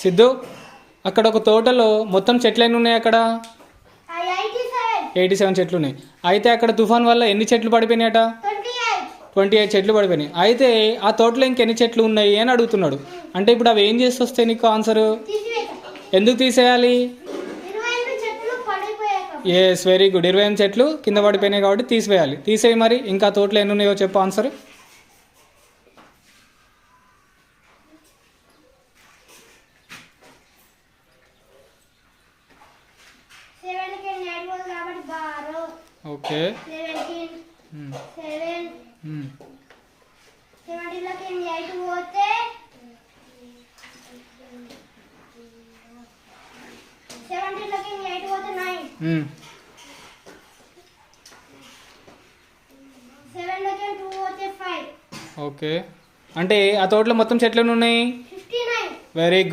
సిద్ధు, అక్కడ ఒక తోటలో మొత్తం చెట్లు ఎన్ని ఉన్నాయి? అక్కడ 87 చెట్లు ఉన్నాయి. అయితే అక్కడ తుఫాన్ వల్ల ఎన్ని చెట్లు పడిపోయినాయట? 28 చెట్లు పడిపోయినాయి. అయితే ఆ తోటలో ఇంకెన్ని చెట్లు ఉన్నాయి అని అడుగుతున్నాడు. అంటే ఇప్పుడు అవి ఏం చేసి వస్తాయి నీకు ఆన్సరు? ఎందుకు తీసేయాలి? Yes, very good. 28 చెట్లు కింద పడిపోయినాయి కాబట్టి తీసివేయాలి. తీసేయి. మరి ఇంకా తోటలో ఎన్ని ఉన్నాయో చెప్పు ఆన్సర్. Okay, okay. అంటే ఆ తోటలో మొత్తం చెట్లు ఎన్ని ఉన్నాయి? Very good.